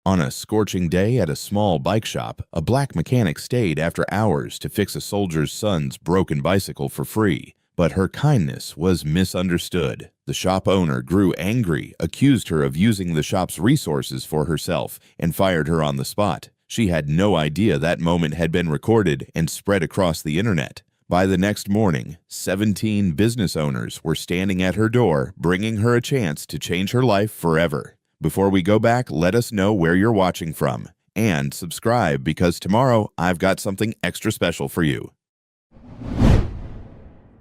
On a scorching day at a small bike shop, a black mechanic stayed after hours to fix a soldier's son's broken bicycle for free. But her kindness was misunderstood. The shop owner grew angry, accused her of using the shop's resources for herself, and fired her on the spot. She had no idea that moment had been recorded and spread across the internet. By the next morning, 17 business owners were standing at her door, bringing her a chance to change her life forever. Before we go back, let us know where you're watching from. And subscribe, because tomorrow I've got something extra special for you.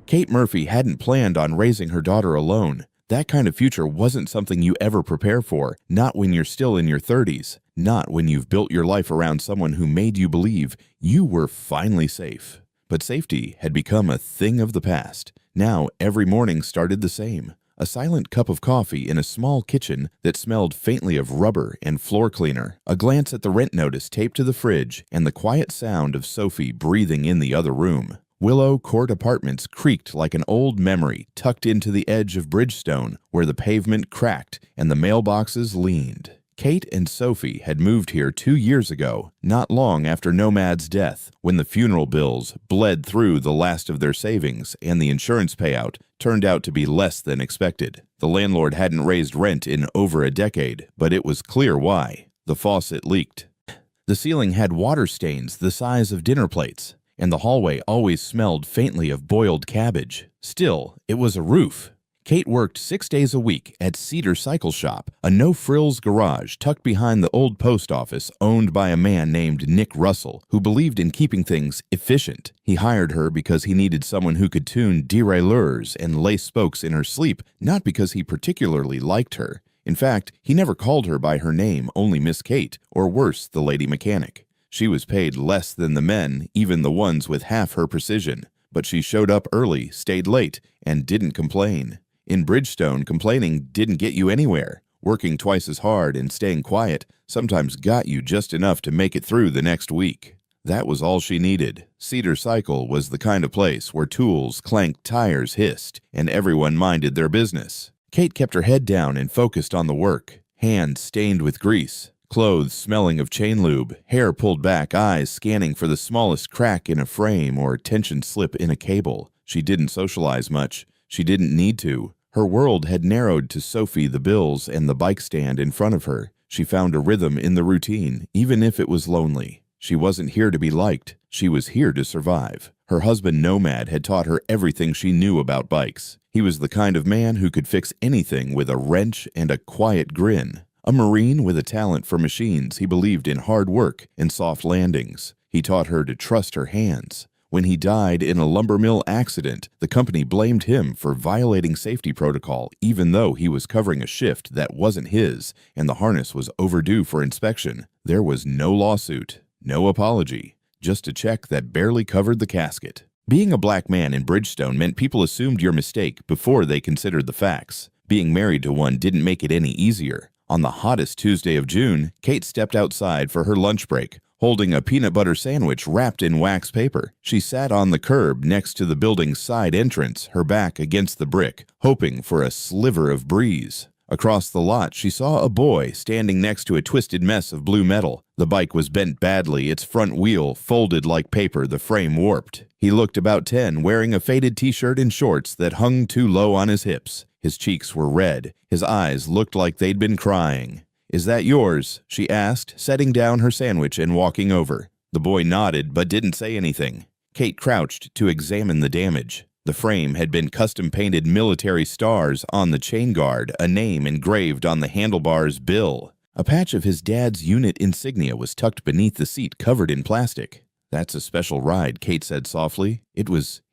Kate Murphy hadn't planned on raising her daughter alone. That kind of future wasn't something you ever prepare for, not when you're still in your 30s, not when you've built your life around someone who made you believe you were finally safe. But safety had become a thing of the past. Now every morning started the same. A silent cup of coffee in a small kitchen that smelled faintly of rubber and floor cleaner, a glance at the rent notice taped to the fridge, and the quiet sound of Sophie breathing in the other room. Willow Court Apartments creaked like an old memory tucked into the edge of Bridgestone, where the pavement cracked and the mailboxes leaned. Kate and Sophie had moved here 2 years ago, not long after Nomad's death, when the funeral bills bled through the last of their savings and the insurance payout turned out to be less than expected. The landlord hadn't raised rent in over a decade, but it was clear why. The faucet leaked. The ceiling had water stains the size of dinner plates, and the hallway always smelled faintly of boiled cabbage. Still, it was a roof. Kate worked 6 days a week at Cedar Cycle Shop, a no-frills garage tucked behind the old post office owned by a man named Nick Russell, who believed in keeping things efficient. He hired her because he needed someone who could tune derailleurs and lace spokes in her sleep, not because he particularly liked her. In fact, he never called her by her name, only Miss Kate, or worse, the lady mechanic. She was paid less than the men, even the ones with half her precision. But she showed up early, stayed late, and didn't complain. In Bridgestone, complaining didn't get you anywhere. Working twice as hard and staying quiet sometimes got you just enough to make it through the next week. That was all she needed. Cedar Cycle was the kind of place where tools clanked, tires hissed, and everyone minded their business. Kate kept her head down and focused on the work. Hands stained with grease, clothes smelling of chain lube, hair pulled back, eyes scanning for the smallest crack in a frame or tension slip in a cable. She didn't socialize much. She didn't need to. Her world had narrowed to Sophie, the bills, and the bike stand in front of her. She found a rhythm in the routine, even if it was lonely. She wasn't here to be liked. She was here to survive. Her husband, Nomad, had taught her everything she knew about bikes. He was the kind of man who could fix anything with a wrench and a quiet grin. A Marine with a talent for machines, he believed in hard work and soft landings. He taught her to trust her hands. When he died in a lumber mill accident, the company blamed him for violating safety protocol, even though he was covering a shift that wasn't his and the harness was overdue for inspection. There was no lawsuit, no apology, just a check that barely covered the casket. Being a black man in Bridgestone meant people assumed your mistake before they considered the facts. Being married to one didn't make it any easier. On the hottest Tuesday of June, Kate stepped outside for her lunch break, holding a peanut butter sandwich wrapped in wax paper. She sat on the curb next to the building's side entrance, her back against the brick, hoping for a sliver of breeze. Across the lot, she saw a boy standing next to a twisted mess of blue metal. The bike was bent badly, its front wheel folded like paper, the frame warped. He looked about 10, wearing a faded t-shirt and shorts that hung too low on his hips. His cheeks were red. His eyes looked like they'd been crying. "Is that yours?" she asked, setting down her sandwich and walking over. The boy nodded but didn't say anything. Kate crouched to examine the damage. The frame had been custom-painted military stars on the chain guard, a name engraved on the handlebar's bill. A patch of his dad's unit insignia was tucked beneath the seat covered in plastic. "That's a special ride," Kate said softly.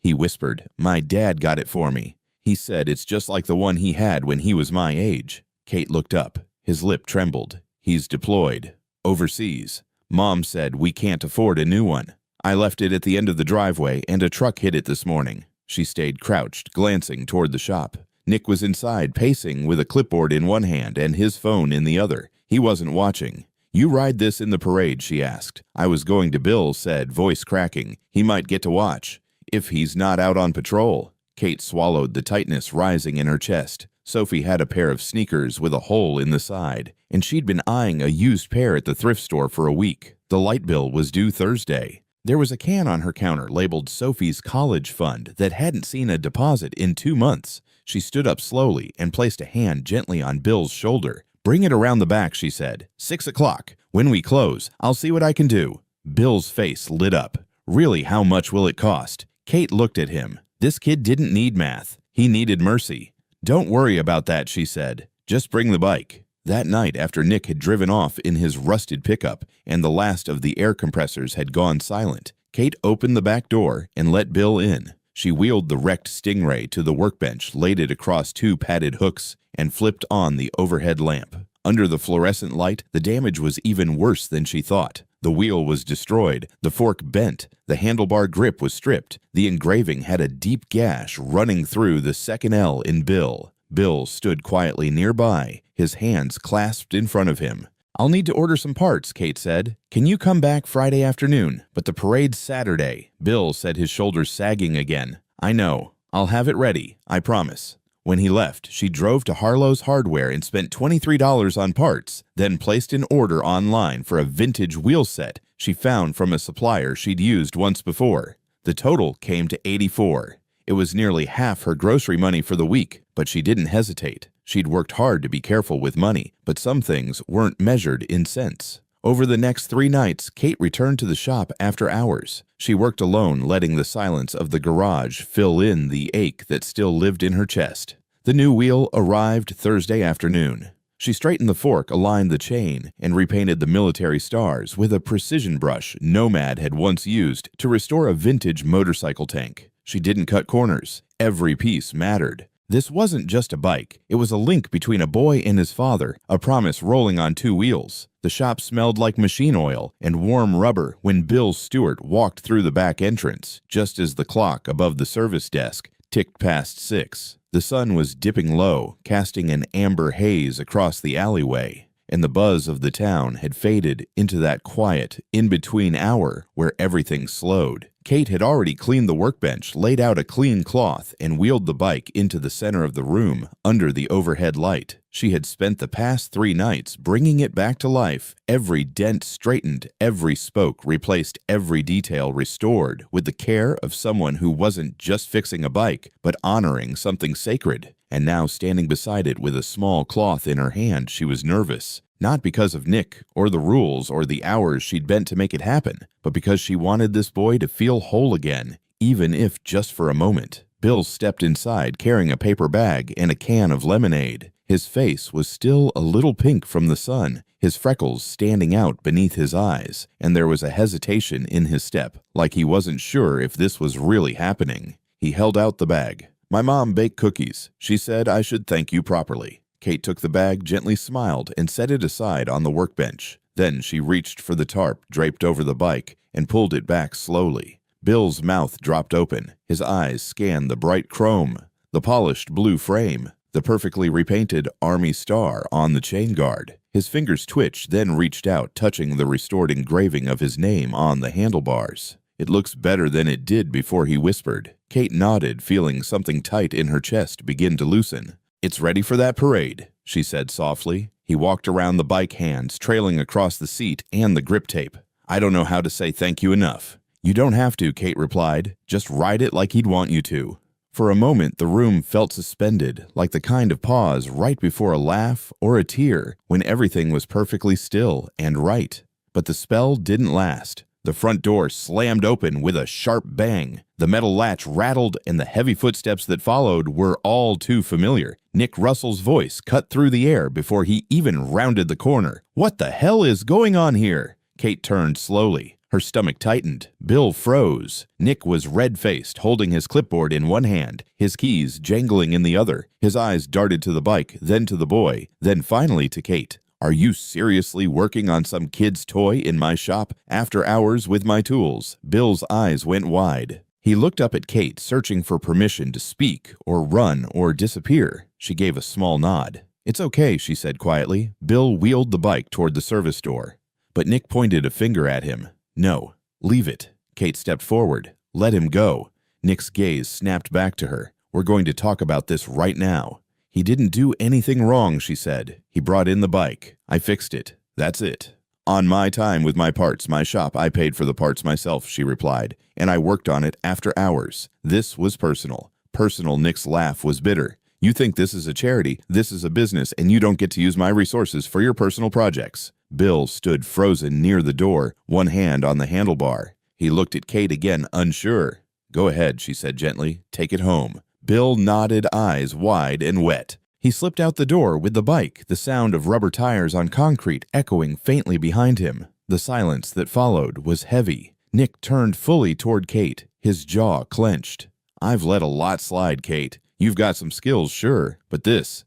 He whispered, "My dad got it for me. He said it's just like the one he had when he was my age." Kate looked up. His lip trembled. "He's deployed. Overseas. Mom said we can't afford a new one. I left it at the end of the driveway and a truck hit it this morning." She stayed crouched, glancing toward the shop. Nick was inside, pacing with a clipboard in one hand and his phone in the other. He wasn't watching. "You ride this in the parade?" she asked. "I was going to Bill," said, voice cracking. "He might get to watch. If he's not out on patrol." Kate swallowed, the tightness rising in her chest. Sophie had a pair of sneakers with a hole in the side, and she'd been eyeing a used pair at the thrift store for a week. The light bill was due Thursday. There was a can on her counter labeled Sophie's College Fund that hadn't seen a deposit in 2 months. She stood up slowly and placed a hand gently on Bill's shoulder. "Bring it around the back," she said. "6 o'clock. When we close, I'll see what I can do." Bill's face lit up. "Really, how much will it cost?" Kate looked at him. This kid didn't need math. He needed mercy. "Don't worry about that," she said. "Just bring the bike." That night, after Nick had driven off in his rusted pickup and the last of the air compressors had gone silent, Kate opened the back door and let Bill in. She wheeled the wrecked Stingray to the workbench, laid it across 2 padded hooks, and flipped on the overhead lamp. Under the fluorescent light, the damage was even worse than she thought. The wheel was destroyed, the fork bent, the handlebar grip was stripped, the engraving had a deep gash running through the second L in Bill. Bill stood quietly nearby, his hands clasped in front of him. "I'll need to order some parts," Kate said. "Can you come back Friday afternoon? But the parade's Saturday." Bill said, his shoulders sagging again. "I know. I'll have it ready, I promise." When he left, she drove to Harlow's Hardware and spent $23 on parts, then placed an order online for a vintage wheel set she found from a supplier she'd used once before. The total came to $84. It was nearly half her grocery money for the week, but she didn't hesitate. She'd worked hard to be careful with money, but some things weren't measured in cents. Over the next 3 nights, Kate returned to the shop after hours. She worked alone, letting the silence of the garage fill in the ache that still lived in her chest. The new wheel arrived Thursday afternoon. She straightened the fork, aligned the chain, and repainted the military stars with a precision brush Nomad had once used to restore a vintage motorcycle tank. She didn't cut corners. Every piece mattered. This wasn't just a bike. It was a link between a boy and his father, a promise rolling on 2 wheels. The shop smelled like machine oil and warm rubber when Bill Stewart walked through the back entrance, just as the clock above the service desk ticked past 6. The sun was dipping low, casting an amber haze across the alleyway, and the buzz of the town had faded into that quiet, in-between hour where everything slowed. Kate had already cleaned the workbench, laid out a clean cloth, and wheeled the bike into the center of the room, under the overhead light. She had spent the past 3 nights bringing it back to life, every dent straightened, every spoke replaced, every detail restored, with the care of someone who wasn't just fixing a bike, but honoring something sacred. And now, standing beside it with a small cloth in her hand, she was nervous. Not because of Nick, or the rules, or the hours she'd bent to make it happen, but because she wanted this boy to feel whole again, even if just for a moment. Bill stepped inside carrying a paper bag and a can of lemonade. His face was still a little pink from the sun, his freckles standing out beneath his eyes, and there was a hesitation in his step, like he wasn't sure if this was really happening. He held out the bag. "My mom baked cookies. She said I should thank you properly." Kate took the bag, gently smiled, and set it aside on the workbench. Then she reached for the tarp draped over the bike and pulled it back slowly. Bill's mouth dropped open. His eyes scanned the bright chrome, the polished blue frame, the perfectly repainted Army star on the chain guard. His fingers twitched, then reached out, touching the restored engraving of his name on the handlebars. "It looks better than it did before," he whispered. Kate nodded, feeling something tight in her chest begin to loosen. "It's ready for that parade," she said softly. He walked around the bike, hands trailing across the seat and the grip tape. "I don't know how to say thank you enough." "You don't have to," Kate replied. "Just ride it like he'd want you to." For a moment, the room felt suspended, like the kind of pause right before a laugh or a tear, when everything was perfectly still and right. But the spell didn't last. The front door slammed open with a sharp bang. The metal latch rattled, and the heavy footsteps that followed were all too familiar. Nick Russell's voice cut through the air before he even rounded the corner. "What the hell is going on here?" Kate turned slowly. Her stomach tightened. Bill froze. Nick was red-faced, holding his clipboard in one hand, his keys jangling in the other. His eyes darted to the bike, then to the boy, then finally to Kate. "Are you seriously working on some kid's toy in my shop after hours with my tools?" Bill's eyes went wide. He looked up at Kate, searching for permission to speak or run or disappear. She gave a small nod. "It's okay," she said quietly. Bill wheeled the bike toward the service door. But Nick pointed a finger at him. "No, leave it." Kate stepped forward. "Let him go." Nick's gaze snapped back to her. "We're going to talk about this right now." "He didn't do anything wrong," she said. "He brought in the bike. I fixed it. That's it." "On my time with my parts, my shop, I paid for the parts myself," she replied, "and I worked on it after hours. This was personal." Personal. Nick's laugh was bitter. "You think this is a charity, this is a business, and you don't get to use my resources for your personal projects." Bill stood frozen near the door, one hand on the handlebar. He looked at Kate again, unsure. "Go ahead," she said gently. "Take it home." Bill nodded, eyes wide and wet. He slipped out the door with the bike, the sound of rubber tires on concrete echoing faintly behind him. The silence that followed was heavy. Nick turned fully toward Kate, his jaw clenched. "I've let a lot slide, Kate. You've got some skills, sure, but this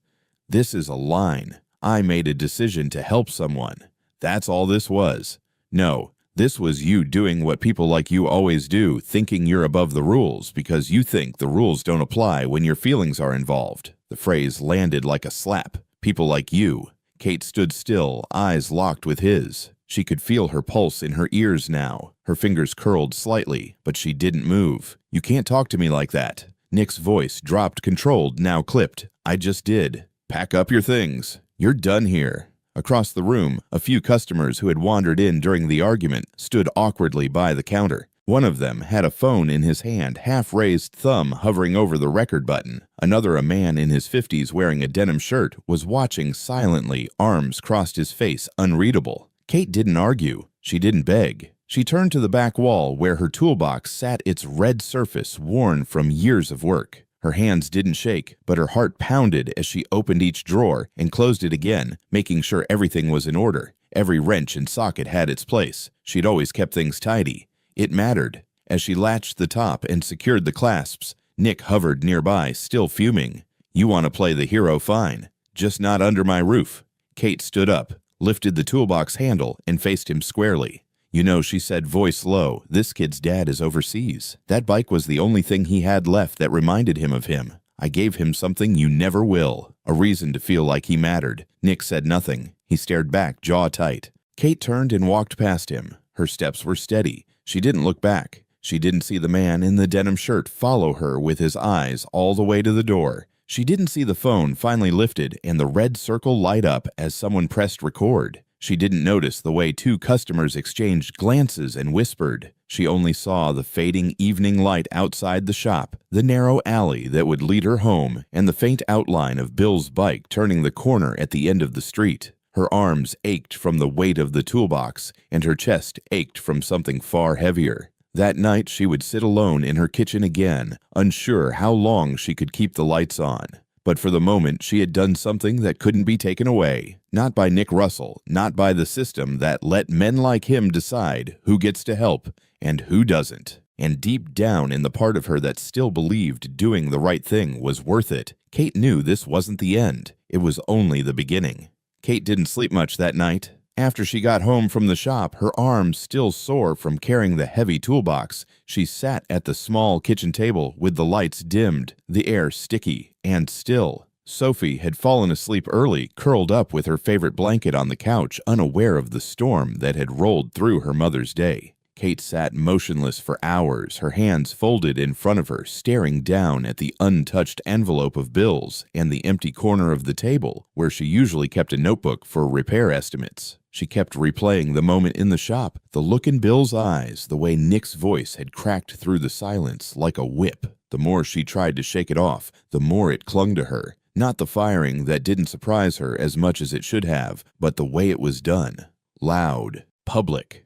is a line. I made a decision to help someone. That's all this was. No, this was you doing what people like you always do, thinking you're above the rules because you think the rules don't apply when your feelings are involved." The phrase landed like a slap. "People like you." Kate stood still, eyes locked with his. She could feel her pulse in her ears now. Her fingers curled slightly, but she didn't move. "You can't talk to me like that." Nick's voice dropped, controlled, now clipped. "I just did. Pack up your things. You're done here." Across the room, a few customers who had wandered in during the argument stood awkwardly by the counter. One of them had a phone in his hand, half-raised thumb hovering over the record button. Another, a man in his 50s wearing a denim shirt, was watching silently, arms crossed his face, unreadable. Kate didn't argue. She didn't beg. She turned to the back wall where her toolbox sat, its red surface worn from years of work. Her hands didn't shake, but her heart pounded as she opened each drawer and closed it again, making sure everything was in order. Every wrench and socket had its place. She'd always kept things tidy. It mattered. As she latched the top and secured the clasps, Nick hovered nearby, still fuming. "You want to play the hero, fine. Just not under my roof." Kate stood up, lifted the toolbox handle, and faced him squarely. "You know," she said, voice low, "this kid's dad is overseas. That bike was the only thing he had left that reminded him of him. I gave him something you never will, a reason to feel like he mattered." Nick said nothing. He stared back, jaw tight. Kate turned and walked past him. Her steps were steady. She didn't look back. She didn't see the man in the denim shirt follow her with his eyes all the way to the door. She didn't see the phone finally lifted and the red circle light up as someone pressed record. She didn't notice the way two customers exchanged glances and whispered. She only saw the fading evening light outside the shop, the narrow alley that would lead her home, and the faint outline of Bill's bike turning the corner at the end of the street. Her arms ached from the weight of the toolbox, and her chest ached from something far heavier. That night she would sit alone in her kitchen again, unsure how long she could keep the lights on. But for the moment she had done something that couldn't be taken away. Not by Nick Russell, not by the system that let men like him decide who gets to help and who doesn't. And deep down in the part of her that still believed doing the right thing was worth it, Kate knew this wasn't the end. It was only the beginning. Kate didn't sleep much that night. After she got home from the shop, her arms still sore from carrying the heavy toolbox, she sat at the small kitchen table with the lights dimmed, the air sticky and still. Sophie had fallen asleep early, curled up with her favorite blanket on the couch, unaware of the storm that had rolled through her mother's day. Kate sat motionless for hours, her hands folded in front of her, staring down at the untouched envelope of bills and the empty corner of the table where she usually kept a notebook for repair estimates. She kept replaying the moment in the shop, the look in Bill's eyes, the way Nick's voice had cracked through the silence like a whip. The more she tried to shake it off, the more it clung to her. Not the firing that didn't surprise her as much as it should have, but the way it was done. Loud, public,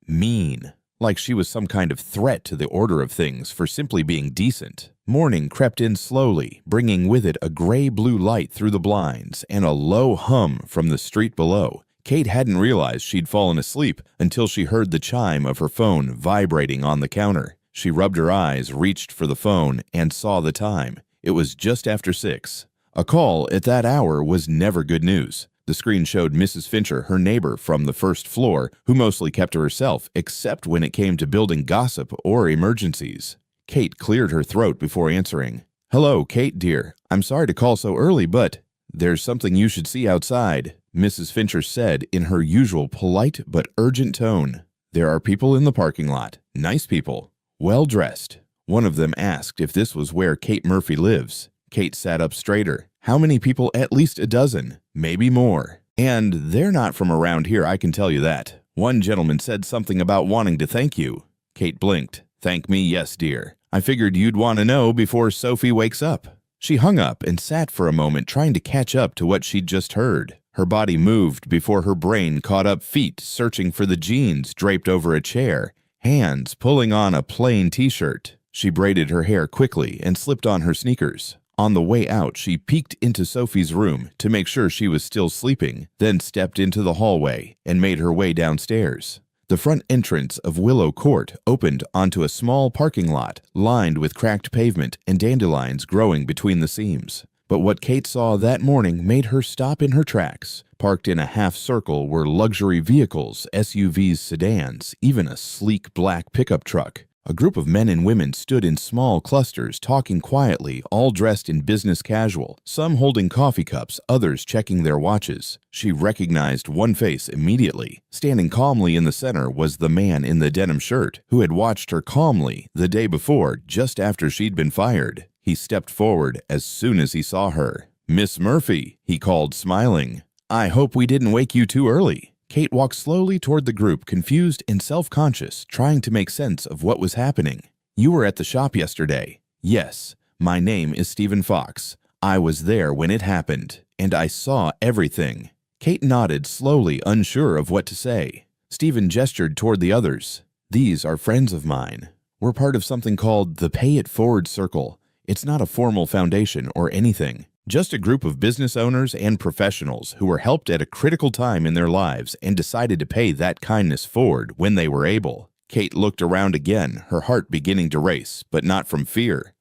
mean. Like she was some kind of threat to the order of things for simply being decent. Morning crept in slowly, bringing with it a gray-blue light through the blinds and a low hum from the street below. Kate hadn't realized she'd fallen asleep until she heard the chime of her phone vibrating on the counter. She rubbed her eyes, reached for the phone, and saw the time. It was just after 6. A call at that hour was never good news. The screen showed Mrs. Fincher, her neighbor from the first floor, who mostly kept to herself, except when it came to building gossip or emergencies. Kate cleared her throat before answering. "Hello, Kate, dear. I'm sorry to call so early, but there's something you should see outside," Mrs. Fincher said in her usual polite but urgent tone. "There are people in the parking lot. Nice people. Well-dressed." One of them asked if this was where Kate Murphy lives. Kate sat up straighter. How many people? At least a dozen, maybe more. And they're not from around here, I can tell you that. One gentleman said something about wanting to thank you. Kate blinked. Thank me, yes, dear. I figured you'd want to know before Sophie wakes up. She hung up and sat for a moment trying to catch up to what she'd just heard. Her body moved before her brain caught up, feet searching for the jeans draped over a chair, hands pulling on a plain t-shirt. She braided her hair quickly and slipped on her sneakers. On the way out, she peeked into Sophie's room to make sure she was still sleeping, then stepped into the hallway and made her way downstairs. The front entrance of Willow Court opened onto a small parking lot lined with cracked pavement and dandelions growing between the seams. But what Kate saw that morning made her stop in her tracks. Parked in a half circle were luxury vehicles, SUVs, sedans, even a sleek black pickup truck. A group of men and women stood in small clusters, talking quietly, all dressed in business casual, some holding coffee cups, others checking their watches. She recognized one face immediately. Standing calmly in the center was the man in the denim shirt, who had watched her calmly the day before, just after she'd been fired. He stepped forward as soon as he saw her. "Miss Murphy," he called, smiling. "I hope we didn't wake you too early." Kate walked slowly toward the group, confused and self-conscious, trying to make sense of what was happening. "You were at the shop yesterday." "Yes. My name is Stephen Fox. I was there when it happened, and I saw everything." Kate nodded slowly, unsure of what to say. Stephen gestured toward the others. "These are friends of mine. We're part of something called the Pay It Forward Circle. It's not a formal foundation or anything. Just a group of business owners and professionals who were helped at a critical time in their lives and decided to pay that kindness forward when they were able." Kate looked around again, her heart beginning to race, but not from fear.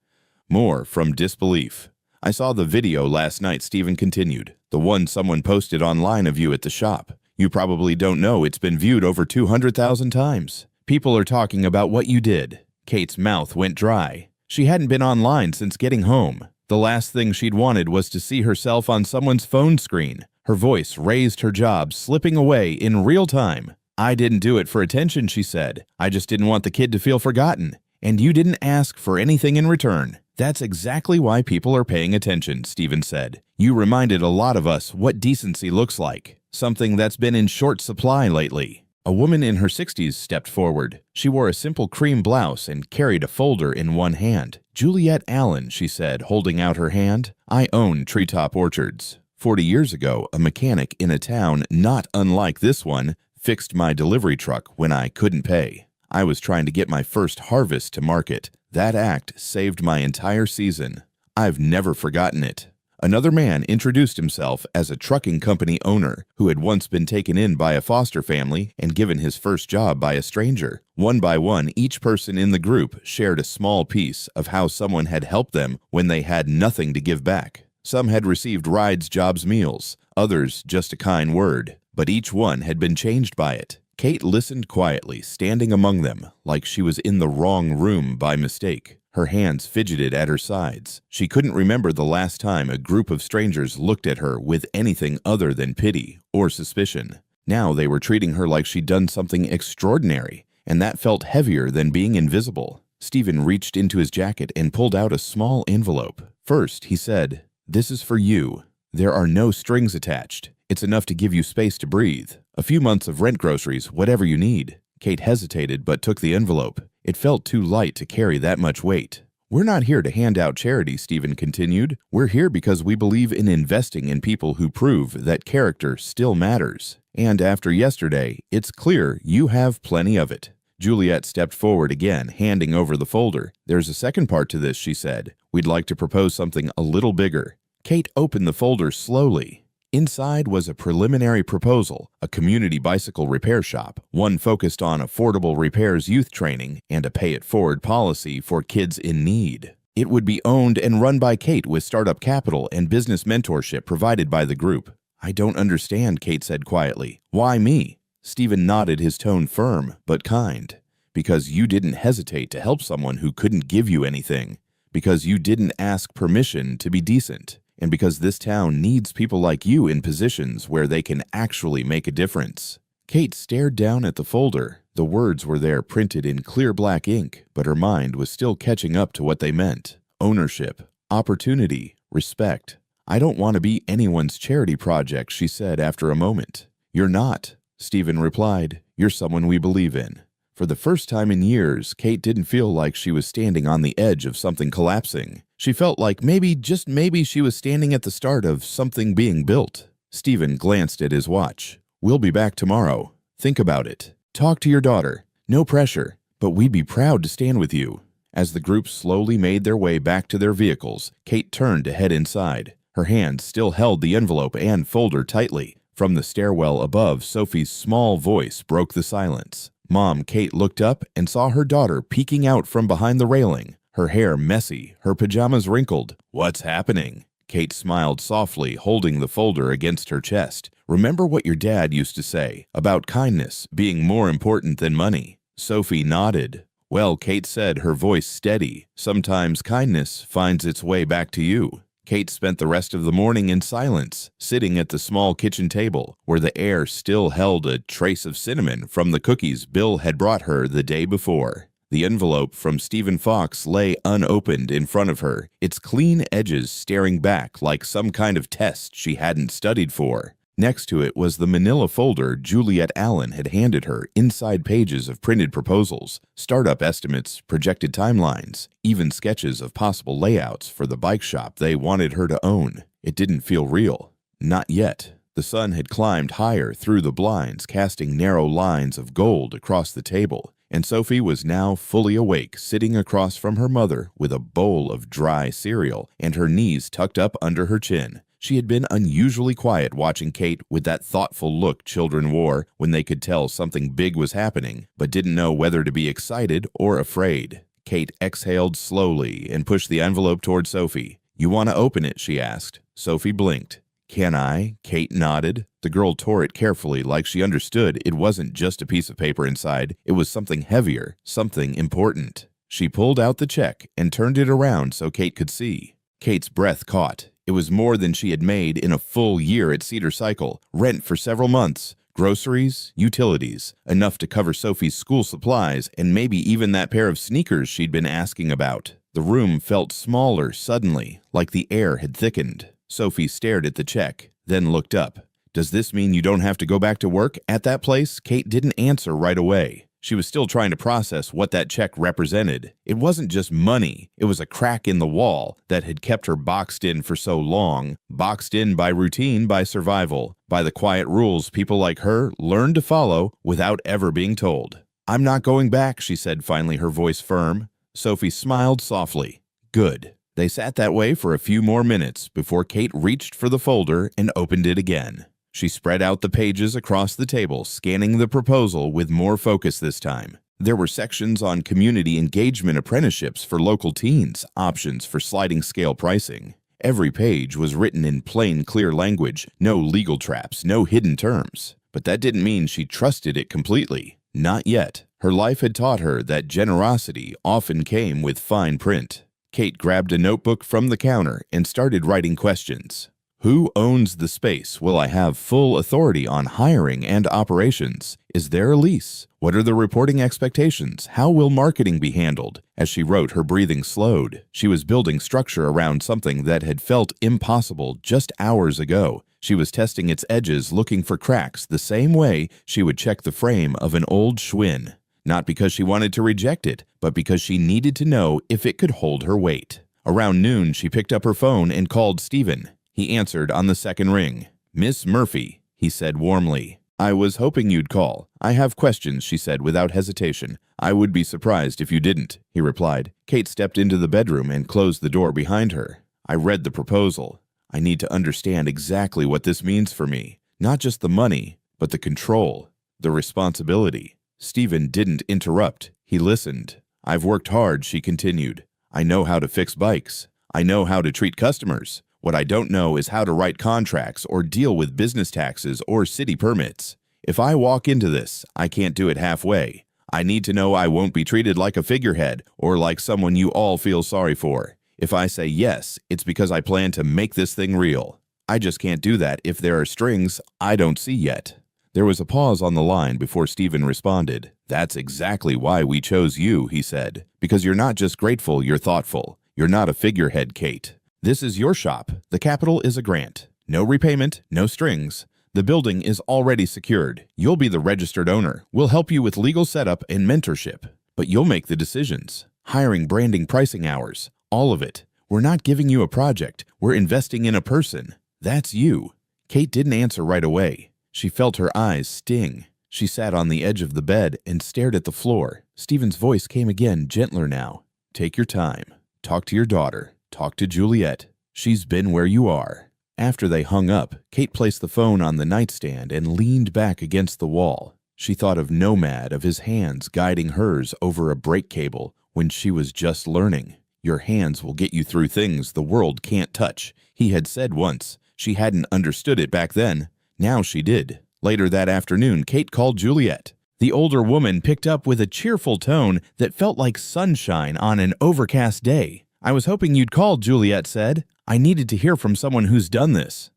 More from disbelief. "I saw the video last night," Stephen continued. "The one someone posted online of you at the shop. You probably don't know it's been viewed over 200,000 times. People are talking about what you did." Kate's mouth went dry. She hadn't been online since getting home. The last thing she'd wanted was to see herself on someone's phone screen. Her voice raised her jaw, slipping away in real time. "I didn't do it for attention," she said. "I just didn't want the kid to feel forgotten. And you didn't ask for anything in return." "That's exactly why people are paying attention," Stephen said. "You reminded a lot of us what decency looks like, something that's been in short supply lately." A woman in her 60s stepped forward. She wore a simple cream blouse and carried a folder in one hand. "Juliet Allen," she said, holding out her hand. "I own Treetop Orchards. 40 years ago, a mechanic in a town not unlike this one fixed my delivery truck when I couldn't pay. I was trying to get my first harvest to market. That act saved my entire season. I've never forgotten it." Another man introduced himself as a trucking company owner who had once been taken in by a foster family and given his first job by a stranger. One by one, each person in the group shared a small piece of how someone had helped them when they had nothing to give back. Some had received rides, jobs, meals, others just a kind word, but each one had been changed by it. Kate listened quietly, standing among them like she was in the wrong room by mistake. Her hands fidgeted at her sides. She couldn't remember the last time a group of strangers looked at her with anything other than pity or suspicion. Now they were treating her like she'd done something extraordinary, and that felt heavier than being invisible. Stephen reached into his jacket and pulled out a small envelope. First, he said, "This is for you. There are no strings attached. It's enough to give you space to breathe. A few months of rent, groceries, whatever you need." Kate hesitated but took the envelope. It felt too light to carry that much weight. "We're not here to hand out charity," Stephen continued. "We're here because we believe in investing in people who prove that character still matters. And after yesterday, it's clear you have plenty of it." Juliet stepped forward again, handing over the folder. "There's a second part to this," she said. "We'd like to propose something a little bigger." Kate opened the folder slowly. Inside was a preliminary proposal, a community bicycle repair shop, one focused on affordable repairs, youth training, and a pay-it-forward policy for kids in need. It would be owned and run by Kate with startup capital and business mentorship provided by the group. "I don't understand," Kate said quietly. "Why me?" Stephen nodded, his tone firm but kind. "Because you didn't hesitate to help someone who couldn't give you anything. Because you didn't ask permission to be decent. And because this town needs people like you in positions where they can actually make a difference." Kate stared down at the folder. The words were there printed in clear black ink, but her mind was still catching up to what they meant. Ownership, opportunity, respect. I don't want to be anyone's charity project, she said after a moment. You're not, Stephen replied. You're someone we believe in. For the first time in years, Kate didn't feel like she was standing on the edge of something collapsing. She felt like maybe, just maybe, she was standing at the start of something being built. Stephen glanced at his watch. We'll be back tomorrow. Think about it. Talk to your daughter. No pressure, but we'd be proud to stand with you. As the group slowly made their way back to their vehicles, Kate turned to head inside. Her hands still held the envelope and folder tightly. From the stairwell above, Sophie's small voice broke the silence. Mom, Kate looked up and saw her daughter peeking out from behind the railing, her hair messy, her pajamas wrinkled. What's happening? Kate smiled softly, holding the folder against her chest. Remember what your dad used to say about kindness being more important than money? Sophie nodded. Well, Kate said, her voice steady, sometimes kindness finds its way back to you. Kate spent the rest of the morning in silence, sitting at the small kitchen table, where the air still held a trace of cinnamon from the cookies Bill had brought her the day before. The envelope from Stephen Fox lay unopened in front of her, its clean edges staring back like some kind of test she hadn't studied for. Next to it was the manila folder Juliet Allen had handed her, inside pages of printed proposals, startup estimates, projected timelines, even sketches of possible layouts for the bike shop they wanted her to own. It didn't feel real. Not yet. The sun had climbed higher through the blinds, casting narrow lines of gold across the table, and Sophie was now fully awake, sitting across from her mother with a bowl of dry cereal and her knees tucked up under her chin. She had been unusually quiet, watching Kate with that thoughtful look children wore when they could tell something big was happening, but didn't know whether to be excited or afraid. Kate exhaled slowly and pushed the envelope toward Sophie. You want to open it? She asked. Sophie blinked. Can I? Kate nodded. The girl tore it carefully, like she understood it wasn't just a piece of paper inside. It was something heavier, something important. She pulled out the check and turned it around so Kate could see. Kate's breath caught. It was more than she had made in a full year at Cedar Cycle, rent for several months, groceries, utilities, enough to cover Sophie's school supplies, and maybe even that pair of sneakers she'd been asking about. The room felt smaller suddenly, like the air had thickened. Sophie stared at the check, then looked up. Does this mean you don't have to go back to work at that place? Kate didn't answer right away. She was still trying to process what that check represented. It wasn't just money. It was a crack in the wall that had kept her boxed in for so long, boxed in by routine, by survival, by the quiet rules people like her learned to follow without ever being told. I'm not going back, she said finally, her voice firm. Sophie smiled softly. Good. They sat that way for a few more minutes before Kate reached for the folder and opened it again. She spread out the pages across the table, scanning the proposal with more focus this time. There were sections on community engagement apprenticeships for local teens, options for sliding scale pricing. Every page was written in plain, clear language, no legal traps, no hidden terms. But that didn't mean she trusted it completely. Not yet. Her life had taught her that generosity often came with fine print. Kate grabbed a notebook from the counter and started writing questions. Who owns the space? Will I have full authority on hiring and operations? Is there a lease? What are the reporting expectations? How will marketing be handled? As she wrote, her breathing slowed. She was building structure around something that had felt impossible just hours ago. She was testing its edges, looking for cracks the same way she would check the frame of an old Schwinn. Not because she wanted to reject it, but because she needed to know if it could hold her weight. Around noon, she picked up her phone and called Stephen. He answered on the second ring. Miss Murphy, he said warmly. I was hoping you'd call. I have questions, she said without hesitation. I would be surprised if you didn't, he replied. Kate stepped into the bedroom and closed the door behind her. I read the proposal. I need to understand exactly what this means for me. Not just the money, but the control, the responsibility. Stephen didn't interrupt. He listened. I've worked hard, she continued. I know how to fix bikes. I know how to treat customers. What I don't know is how to write contracts or deal with business taxes or city permits. If I walk into this, I can't do it halfway. I need to know I won't be treated like a figurehead or like someone you all feel sorry for. If I say yes, it's because I plan to make this thing real. I just can't do that if there are strings I don't see yet. There was a pause on the line before Stephen responded. That's exactly why we chose you, he said. Because you're not just grateful, you're thoughtful. You're not a figurehead, Kate. This is your shop. The capital is a grant. No repayment, no strings. The building is already secured. You'll be the registered owner. We'll help you with legal setup and mentorship. But you'll make the decisions. Hiring, branding, pricing hours. All of it. We're not giving you a project. We're investing in a person. That's you. Kate didn't answer right away. She felt her eyes sting. She sat on the edge of the bed and stared at the floor. Stephen's voice came again, gentler now. Take your time. Talk to your daughter. Talk to Juliet. She's been where you are. After they hung up, Kate placed the phone on the nightstand and leaned back against the wall. She thought of Nomad, of his hands guiding hers over a brake cable when she was just learning. Your hands will get you through things the world can't touch, he had said once. She hadn't understood it back then. Now she did. Later that afternoon, Kate called Juliet. The older woman picked up with a cheerful tone that felt like sunshine on an overcast day. I was hoping you'd call, Juliet said. I needed to hear from someone who's done this.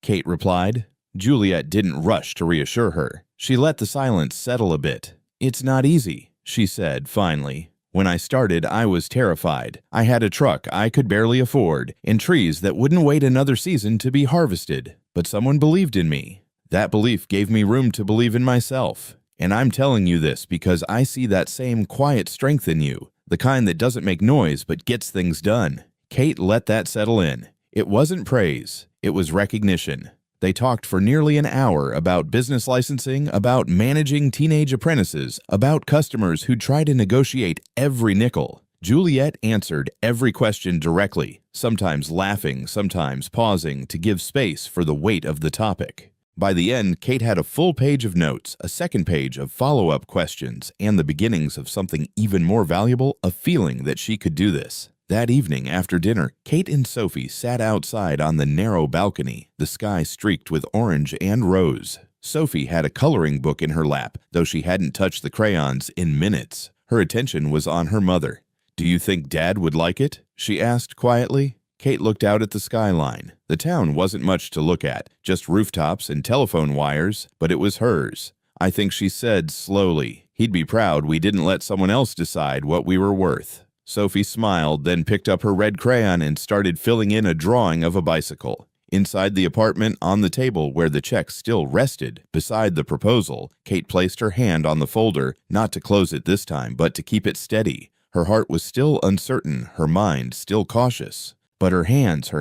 Kate replied. Juliet didn't rush to reassure her. She let the silence settle a bit. It's not easy, she said finally. When I started, I was terrified. I had a truck I could barely afford, and trees that wouldn't wait another season to be harvested. But someone believed in me. That belief gave me room to believe in myself. And I'm telling you this because I see that same quiet strength in you, the kind that doesn't make noise but gets things done. Kate let that settle in. It wasn't praise, it was recognition. They talked for nearly an hour about business licensing, about managing teenage apprentices, about customers who try to negotiate every nickel. Juliet answered every question directly, sometimes laughing, sometimes pausing to give space for the weight of the topic. By the end, Kate had a full page of notes, a second page of follow-up questions, and the beginnings of something even more valuable, a feeling that she could do this. That evening, after dinner, Kate and Sophie sat outside on the narrow balcony, the sky streaked with orange and rose. Sophie had a coloring book in her lap, though she hadn't touched the crayons in minutes. Her attention was on her mother. Do you think Dad would like it? She asked quietly. Kate looked out at the skyline. The town wasn't much to look at, just rooftops and telephone wires, but it was hers. I think she said slowly, he'd be proud we didn't let someone else decide what we were worth. Sophie smiled, then picked up her red crayon and started filling in a drawing of a bicycle. Inside the apartment, on the table where the check still rested, beside the proposal, Kate placed her hand on the folder, not to close it this time, but to keep it steady. Her heart was still uncertain, her mind still cautious. But her hands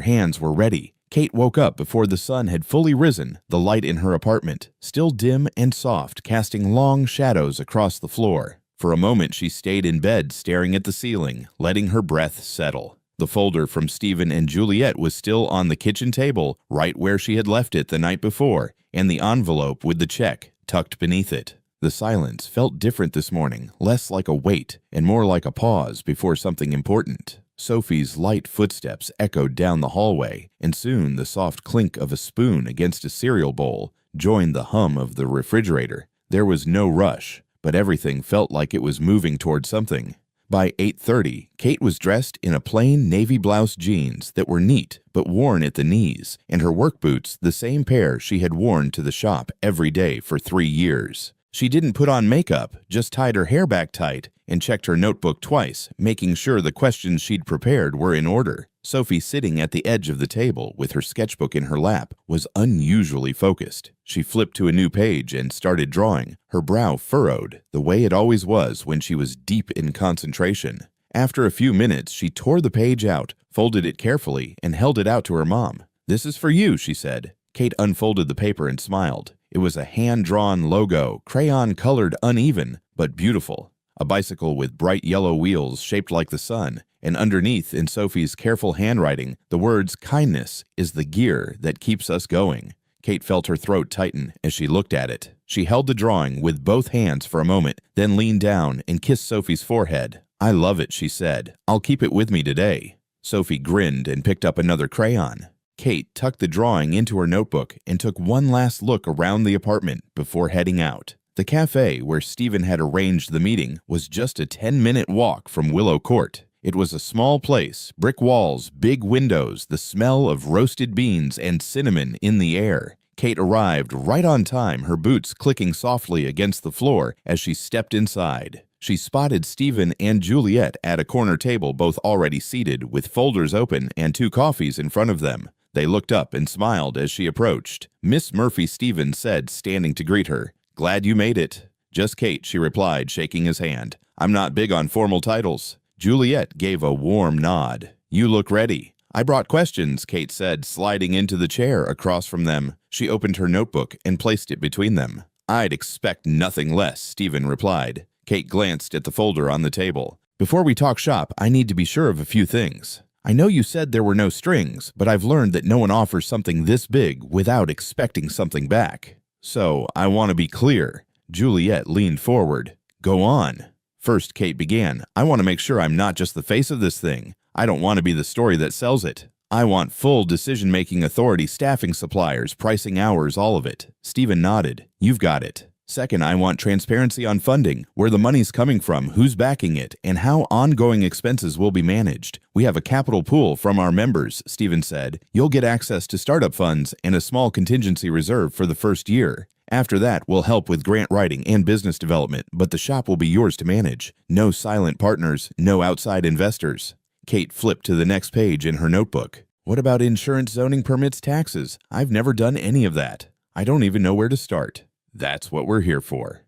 were ready. Kate woke up before the sun had fully risen, the light in her apartment, still dim and soft, casting long shadows across the floor. For a moment she stayed in bed staring at the ceiling, letting her breath settle. The folder from Stephen and Juliet was still on the kitchen table, right where she had left it the night before, and the envelope with the check tucked beneath it. The silence felt different this morning, less like a wait and more like a pause before something important. Sophie's light footsteps echoed down the hallway, and soon the soft clink of a spoon against a cereal bowl joined the hum of the refrigerator. There was no rush, but everything felt like it was moving toward something. By 8:30, Kate was dressed in a plain navy blouse jeans that were neat but worn at the knees, and her work boots the same pair she had worn to the shop every day for 3 years. She didn't put on makeup, just tied her hair back tight and checked her notebook twice, making sure the questions she'd prepared were in order. Sophie, sitting at the edge of the table with her sketchbook in her lap, was unusually focused. She flipped to a new page and started drawing, her brow furrowed, the way it always was when she was deep in concentration. After a few minutes, she tore the page out, folded it carefully, and held it out to her mom. "This is for you," she said. Kate unfolded the paper and smiled. It was a hand-drawn logo, crayon-colored uneven, but beautiful. A bicycle with bright yellow wheels shaped like the sun, and underneath, in Sophie's careful handwriting, the words, "Kindness is the gear that keeps us going." Kate felt her throat tighten as she looked at it. She held the drawing with both hands for a moment, then leaned down and kissed Sophie's forehead. "I love it," she said. "I'll keep it with me today." Sophie grinned and picked up another crayon. Kate tucked the drawing into her notebook and took one last look around the apartment before heading out. The cafe where Stephen had arranged the meeting was just a 10-minute walk from Willow Court. It was a small place, brick walls, big windows, the smell of roasted beans and cinnamon in the air. Kate arrived right on time, her boots clicking softly against the floor as she stepped inside. She spotted Stephen and Juliet at a corner table, both already seated, with folders open and 2 coffees in front of them. They looked up and smiled as she approached. "Miss Murphy," Stephen said, standing to greet her. "Glad you made it." "Just Kate," she replied, shaking his hand. "I'm not big on formal titles." Juliet gave a warm nod. "You look ready." "I brought questions," Kate said, sliding into the chair across from them. She opened her notebook and placed it between them. "I'd expect nothing less," Stephen replied. Kate glanced at the folder on the table. "Before we talk shop, I need to be sure of a few things. I know you said there were no strings, but I've learned that no one offers something this big without expecting something back. So, I want to be clear." Juliet leaned forward. "Go on." First, Kate began. "I want to make sure I'm not just the face of this thing. I don't want to be the story that sells it. I want full decision-making authority, staffing suppliers, pricing hours, all of it." Stephen nodded. "You've got it." "Second, I want transparency on funding, where the money's coming from, who's backing it, and how ongoing expenses will be managed. We have a capital pool from our members," Stephen said. "You'll get access to startup funds and a small contingency reserve for the first year. After that, we'll help with grant writing and business development, but the shop will be yours to manage. No silent partners, no outside investors." Kate flipped to the next page in her notebook. "What about insurance, zoning, permits, taxes? I've never done any of that. I don't even know where to start." "That's what we're here for,"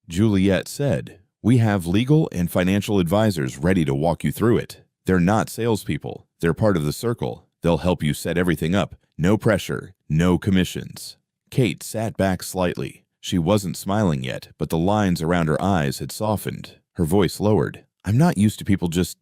Juliet said. "We have legal and financial advisors ready to walk you through it. They're not salespeople. They're part of the circle. They'll help you set everything up. No pressure, no commissions." Kate sat back slightly. She wasn't smiling yet, but the lines around her eyes had softened. Her voice lowered. "I'm not used to people just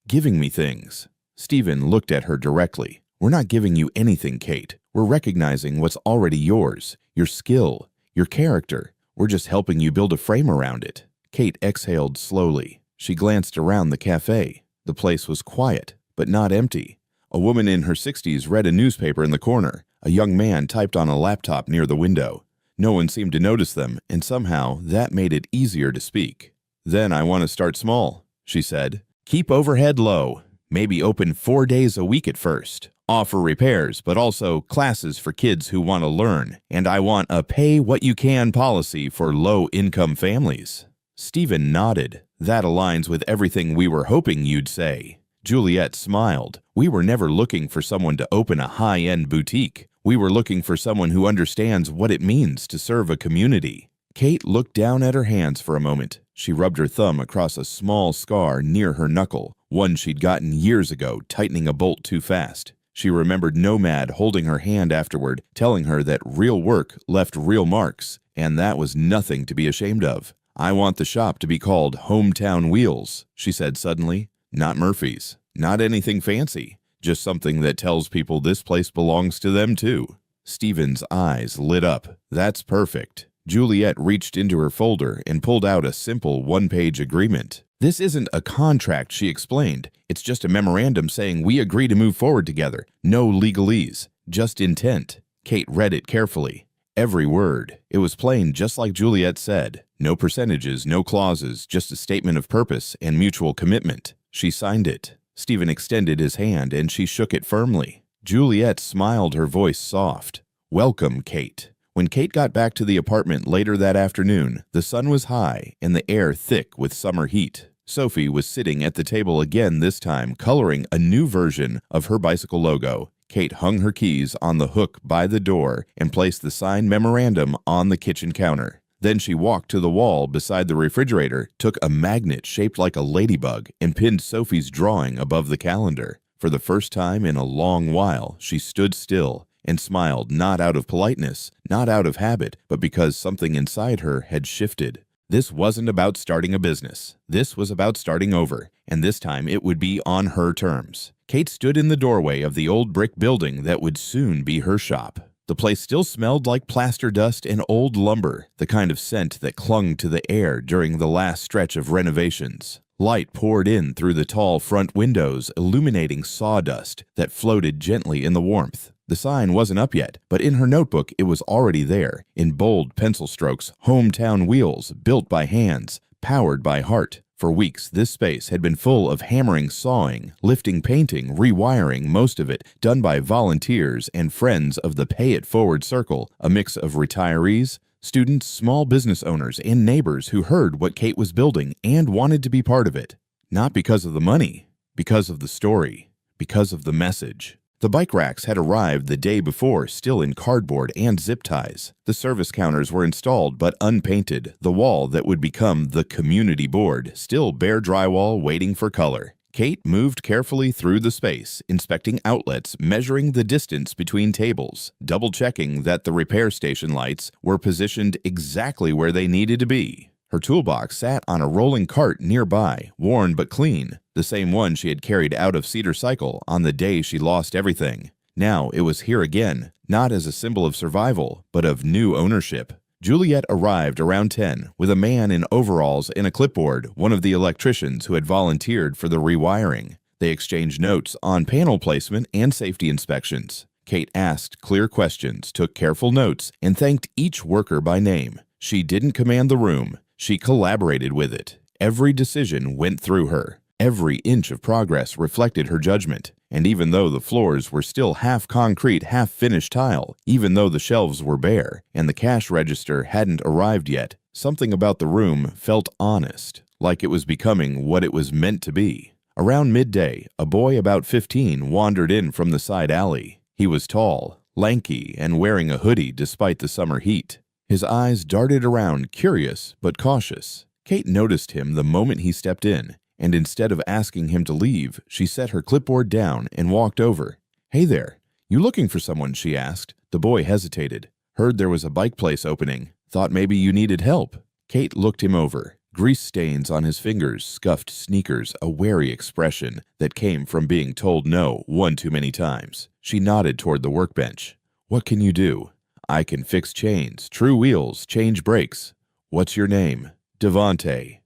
giving me things." Stephen looked at her directly. "We're not giving you anything, Kate. We're recognizing what's already yours, your skill, your character. We're just helping you build a frame around it." Kate exhaled slowly. She glanced around the cafe. The place was quiet, but not empty. A woman in her 60s read a newspaper in the corner. A young man typed on a laptop near the window. No one seemed to notice them, and somehow that made it easier to speak. "Then I want to start small," she said. "Keep overhead low. Maybe open 4 days a week at first. Offer repairs, but also classes for kids who want to learn. And I want a pay-what-you-can policy for low-income families." Stephen nodded. "That aligns with everything we were hoping you'd say." Juliet smiled. "We were never looking for someone to open a high-end boutique. We were looking for someone who understands what it means to serve a community." Kate looked down at her hands for a moment. She rubbed her thumb across a small scar near her knuckle, one she'd gotten years ago, tightening a bolt too fast. She remembered Nomad holding her hand afterward, telling her that real work left real marks, and that was nothing to be ashamed of. "I want the shop to be called Hometown Wheels," she said suddenly. "Not Murphy's. Not anything fancy. Just something that tells people this place belongs to them too." Stephen's eyes lit up. "That's perfect." Juliet reached into her folder and pulled out a simple 1-page agreement. "This isn't a contract," she explained. "It's just a memorandum saying we agree to move forward together. No legalese, just intent." Kate read it carefully. Every word. It was plain, just like Juliet said. No percentages, no clauses, just a statement of purpose and mutual commitment. She signed it. Stephen extended his hand and she shook it firmly. Juliet smiled, her voice soft. "Welcome, Kate." When Kate got back to the apartment later that afternoon, the sun was high and the air thick with summer heat. Sophie was sitting at the table again, this time coloring a new version of her bicycle logo. Kate hung her keys on the hook by the door and placed the signed memorandum on the kitchen counter. Then she walked to the wall beside the refrigerator, took a magnet shaped like a ladybug, and pinned Sophie's drawing above the calendar. For the first time in a long while, she stood still and smiled, not out of politeness, not out of habit, but because something inside her had shifted. This wasn't about starting a business. This was about starting over, and this time it would be on her terms. Kate stood in the doorway of the old brick building that would soon be her shop. The place still smelled like plaster dust and old lumber, the kind of scent that clung to the air during the last stretch of renovations. Light poured in through the tall front windows, illuminating sawdust that floated gently in the warmth. The sign wasn't up yet, but in her notebook it was already there, in bold pencil strokes, "Hometown Wheels, built by hands, powered by heart." For weeks, this space had been full of hammering, sawing, lifting, painting, rewiring, most of it done by volunteers and friends of the Pay It Forward circle, a mix of retirees, Students, small business owners, and neighbors who heard what Kate was building and wanted to be part of it. Not because of the money, because of the story, because of the message. The bike racks had arrived the day before, still in cardboard and zip ties. The service counters were installed but unpainted, the wall that would become the community board, still bare drywall waiting for color. Kate moved carefully through the space, inspecting outlets, measuring the distance between tables, double-checking that the repair station lights were positioned exactly where they needed to be. Her toolbox sat on a rolling cart nearby, worn but clean, the same one she had carried out of Cedar Cycle on the day she lost everything. Now it was here again, not as a symbol of survival, but of new ownership. Juliet arrived around 10 with a man in overalls and a clipboard, one of the electricians who had volunteered for the rewiring. They exchanged notes on panel placement and safety inspections. Kate asked clear questions, took careful notes, and thanked each worker by name. She didn't command the room. She collaborated with it. Every decision went through her. Every inch of progress reflected her judgment. And even though the floors were still half concrete, half finished tile, even though the shelves were bare, and the cash register hadn't arrived yet, something about the room felt honest, like it was becoming what it was meant to be. Around midday, a boy about 15 wandered in from the side alley. He was tall, lanky, and wearing a hoodie despite the summer heat. His eyes darted around, curious but cautious. Kate noticed him the moment he stepped in, and instead of asking him to leave, she set her clipboard down and walked over. "Hey there, you looking for someone?" she asked. The boy hesitated. "Heard there was a bike place opening. Thought maybe you needed help." Kate looked him over. Grease stains on his fingers, scuffed sneakers, a wary expression that came from being told no one too many times. She nodded toward the workbench. "What can you do?" "I can fix chains, true wheels, change brakes." "What's your name?" "Devante."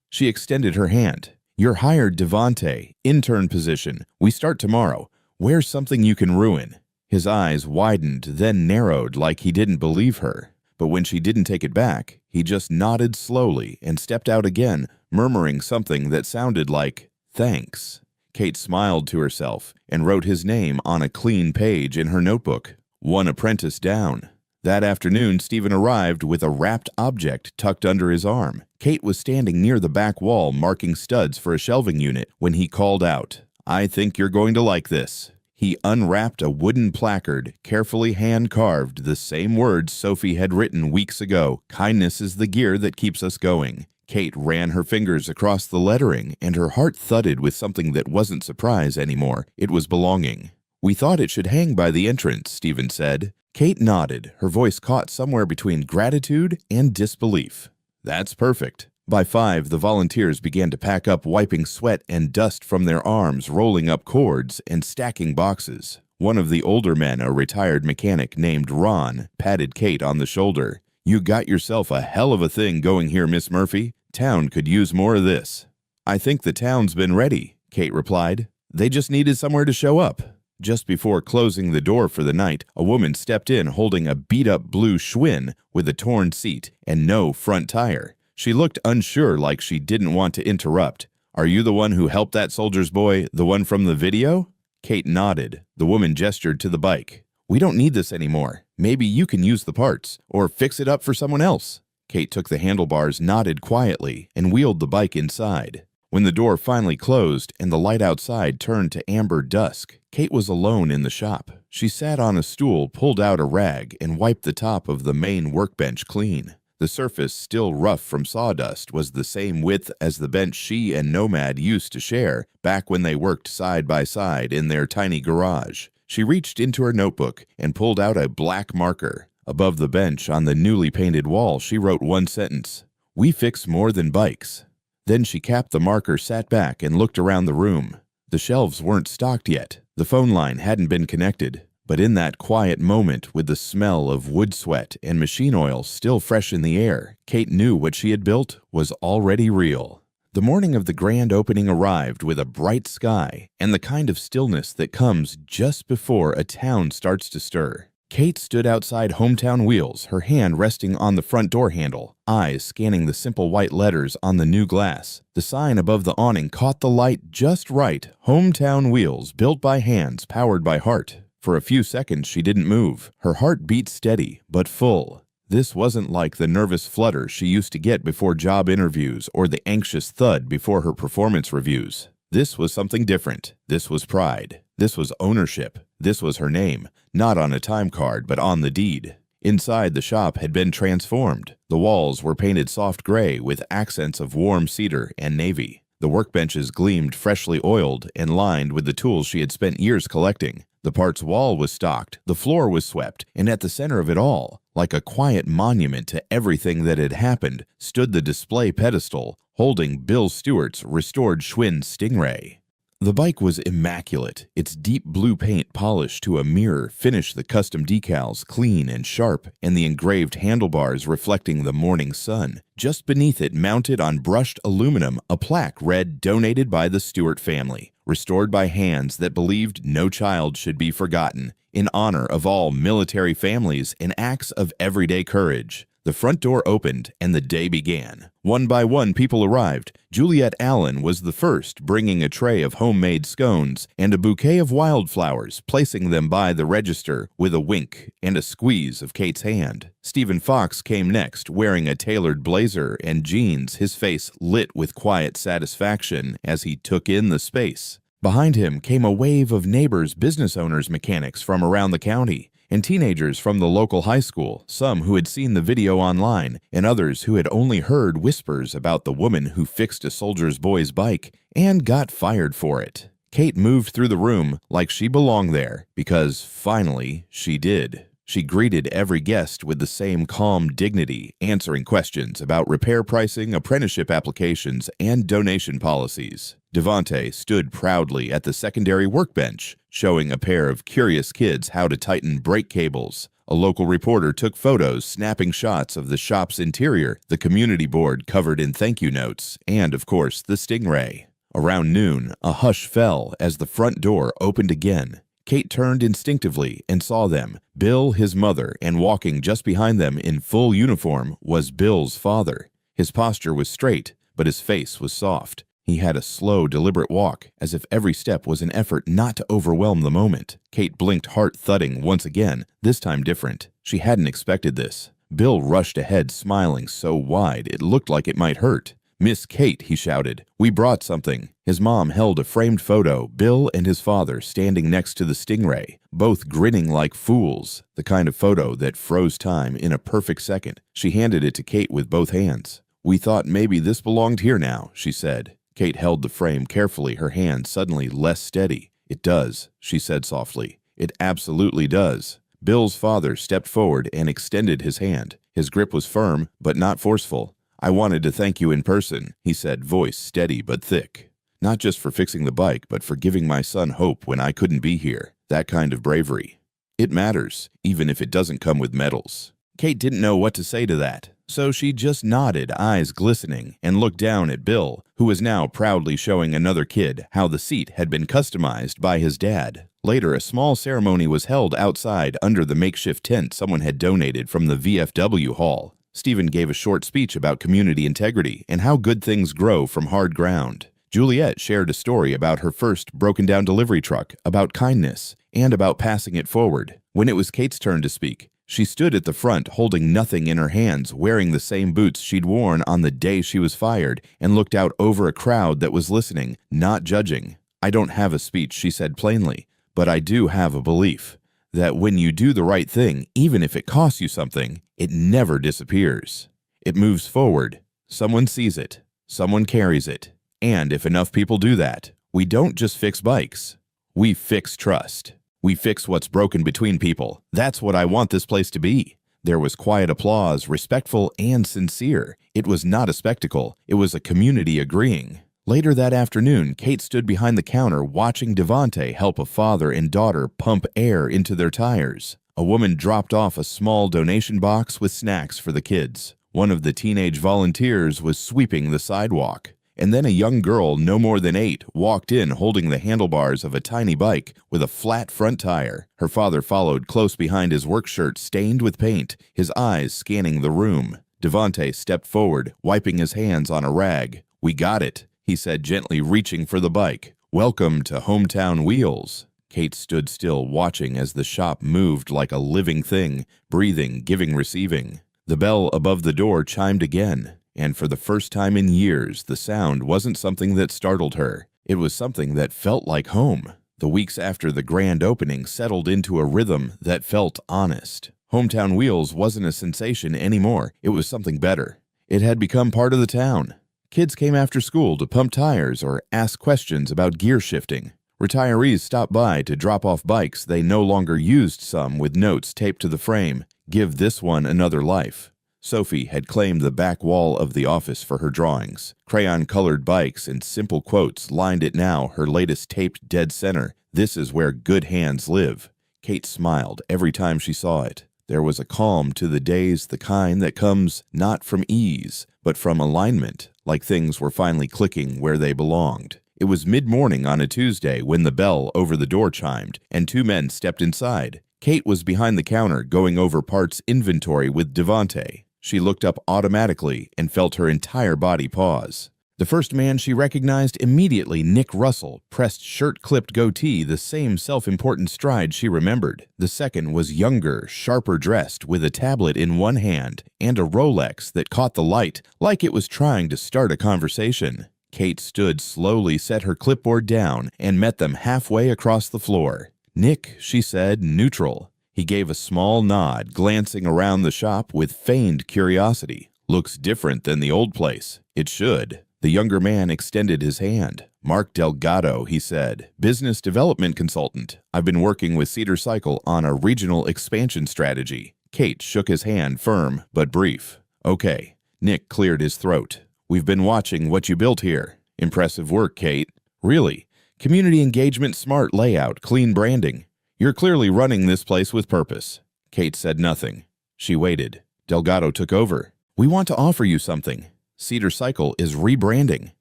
She extended her hand. "You're hired, Devante. Intern position. We start tomorrow. Where's something you can ruin?" His eyes widened, then narrowed like he didn't believe her. But when she didn't take it back, he just nodded slowly and stepped out again, murmuring something that sounded like, "Thanks." Kate smiled to herself and wrote his name on a clean page in her notebook. One apprentice down. That afternoon, Stephen arrived with a wrapped object tucked under his arm. Kate was standing near the back wall marking studs for a shelving unit when he called out, "I think you're going to like this." He unwrapped a wooden placard, carefully hand-carved, the same words Sophie had written weeks ago, "Kindness is the gear that keeps us going." Kate ran her fingers across the lettering, and her heart thudded with something that wasn't surprise anymore. It was belonging. "We thought it should hang by the entrance," Stephen said. Kate nodded, her voice caught somewhere between gratitude and disbelief. "That's perfect." By 5, the volunteers began to pack up, wiping sweat and dust from their arms, rolling up cords, and stacking boxes. One of the older men, a retired mechanic named Ron, patted Kate on the shoulder. "You got yourself a hell of a thing going here, Miss Murphy. Town could use more of this." "I think the town's been ready," Kate replied. "They just needed somewhere to show up." Just before closing the door for the night, a woman stepped in holding a beat-up blue Schwinn with a torn seat and no front tire. She looked unsure, like she didn't want to interrupt. "Are you the one who helped that soldier's boy, the one from the video?" Kate nodded. The woman gestured to the bike. "We don't need this anymore. Maybe you can use the parts, or fix it up for someone else." Kate took the handlebars, nodded quietly, and wheeled the bike inside. When the door finally closed and the light outside turned to amber dusk, Kate was alone in the shop. She sat on a stool, pulled out a rag, and wiped the top of the main workbench clean. The surface, still rough from sawdust, was the same width as the bench she and Nomad used to share back when they worked side by side in their tiny garage. She reached into her notebook and pulled out a black marker. Above the bench on the newly painted wall, she wrote one sentence: "We fix more than bikes." Then she capped the marker, sat back, and looked around the room. The shelves weren't stocked yet. The phone line hadn't been connected. But in that quiet moment, with the smell of wood sweat and machine oil still fresh in the air, Kate knew what she had built was already real. The morning of the grand opening arrived with a bright sky and the kind of stillness that comes just before a town starts to stir. Kate stood outside Hometown Wheels, her hand resting on the front door handle, eyes scanning the simple white letters on the new glass. The sign above the awning caught the light just right. Hometown Wheels, built by hands, powered by heart. For a few seconds she didn't move. Her heart beat steady, but full. This wasn't like the nervous flutter she used to get before job interviews or the anxious thud before her performance reviews. This was something different. This was pride. This was ownership. This was her name, not on a time card, but on the deed. Inside, the shop had been transformed. The walls were painted soft gray with accents of warm cedar and navy. The workbenches gleamed freshly oiled and lined with the tools she had spent years collecting. The parts wall was stocked, the floor was swept, and at the center of it all, like a quiet monument to everything that had happened, stood the display pedestal, holding Bill Stewart's restored Schwinn Stingray. The bike was immaculate, its deep blue paint polished to a mirror finished the custom decals clean and sharp, and the engraved handlebars reflecting the morning sun. Just beneath it, mounted on brushed aluminum, a plaque read, "Donated by the Stewart family, restored by hands that believed no child should be forgotten, in honor of all military families and acts of everyday courage." The front door opened, and the day began. One by one, people arrived. Juliet Allen was the first, bringing a tray of homemade scones and a bouquet of wildflowers, placing them by the register with a wink and a squeeze of Kate's hand. Stephen Fox came next, wearing a tailored blazer and jeans, his face lit with quiet satisfaction as he took in the space. Behind him came a wave of neighbors, business owners, mechanics from around the county, and teenagers from the local high school, some who had seen the video online, and others who had only heard whispers about the woman who fixed a soldier's boy's bike and got fired for it. Kate moved through the room like she belonged there, because finally she did. She greeted every guest with the same calm dignity, answering questions about repair pricing, apprenticeship applications, and donation policies. Devante stood proudly at the secondary workbench, showing a pair of curious kids how to tighten brake cables. A local reporter took photos, snapping shots of the shop's interior, the community board covered in thank you notes, and, of course, the Stingray. Around noon, a hush fell as the front door opened again. Kate turned instinctively and saw them, Bill, his mother, and walking just behind them in full uniform was Bill's father. His posture was straight, but his face was soft. He had a slow, deliberate walk, as if every step was an effort not to overwhelm the moment. Kate blinked, heart thudding once again, this time different. She hadn't expected this. Bill rushed ahead, smiling so wide it looked like it might hurt. "Miss Kate," he shouted, "we brought something." His mom held a framed photo, Bill and his father standing next to the Stingray, both grinning like fools, the kind of photo that froze time in a perfect second. She handed it to Kate with both hands. "We thought maybe this belonged here now," she said. Kate held the frame carefully, her hand suddenly less steady. "It does," she said softly. "It absolutely does." Bill's father stepped forward and extended his hand. His grip was firm, but not forceful. "I wanted to thank you in person," he said, voice steady but thick. "Not just for fixing the bike, but for giving my son hope when I couldn't be here. That kind of bravery. It matters, even if it doesn't come with medals." Kate didn't know what to say to that, so she just nodded, eyes glistening, and looked down at Bill, who was now proudly showing another kid how the seat had been customized by his dad. Later, a small ceremony was held outside under the makeshift tent someone had donated from the VFW hall. Stephen gave a short speech about community integrity and how good things grow from hard ground. Juliet shared a story about her first broken-down delivery truck, about kindness, and about passing it forward. When it was Kate's turn to speak, she stood at the front holding nothing in her hands, wearing the same boots she'd worn on the day she was fired, and looked out over a crowd that was listening, not judging. "I don't have a speech," she said plainly, "but I do have a belief that when you do the right thing, even if it costs you something, it never disappears. It moves forward. Someone sees it. Someone carries it. And if enough people do that, we don't just fix bikes. We fix trust. We fix what's broken between people. That's what I want this place to be." There was quiet applause, respectful and sincere. It was not a spectacle. It was a community agreeing. Later that afternoon, Kate stood behind the counter watching Devante help a father and daughter pump air into their tires. A woman dropped off a small donation box with snacks for the kids. One of the teenage volunteers was sweeping the sidewalk. And then a young girl, no more than 8, walked in holding the handlebars of a tiny bike with a flat front tire. Her father followed close behind, his work shirt stained with paint, his eyes scanning the room. Devante stepped forward, wiping his hands on a rag. "We got it," he said, gently reaching for the bike. "Welcome to Hometown Wheels." Kate stood still, watching as the shop moved like a living thing, breathing, giving, receiving. The bell above the door chimed again, and for the first time in years, the sound wasn't something that startled her. It was something that felt like home. The weeks after the grand opening settled into a rhythm that felt honest. Hometown Wheels wasn't a sensation anymore. It was something better. It had become part of the town. Kids came after school to pump tires or ask questions about gear shifting. Retirees stopped by to drop off bikes they no longer used, some with notes taped to the frame, "Give this one another life." Sophie had claimed the back wall of the office for her drawings. Crayon-colored bikes and simple quotes lined it now, her latest taped dead center, "This is where good hands live." Kate smiled every time she saw it. There was a calm to the days, the kind that comes not from ease, but from alignment, like things were finally clicking where they belonged. It was mid-morning on a Tuesday when the bell over the door chimed, and two men stepped inside. Kate was behind the counter going over parts inventory with Devante. She looked up automatically and felt her entire body pause. The first man she recognized immediately, Nick Russell, pressed shirt-clipped goatee, the same self-important stride she remembered. The second was younger, sharper dressed, with a tablet in one hand and a Rolex that caught the light like it was trying to start a conversation. Kate stood slowly, set her clipboard down, and met them halfway across the floor. "Nick," she said, neutral. He gave a small nod, glancing around the shop with feigned curiosity. "Looks different than the old place." "It should." The younger man extended his hand. "Mark Delgado," he said, "business development consultant. I've been working with Cedar Cycle on a regional expansion strategy." Kate shook his hand, firm but brief. "Okay." Nick cleared his throat. "We've been watching what you built here." "Impressive work, Kate." "Really? Community engagement, smart layout, clean branding. You're clearly running this place with purpose." Kate said nothing. She waited. Delgado took over. "We want to offer you something. Cedar Cycle is rebranding.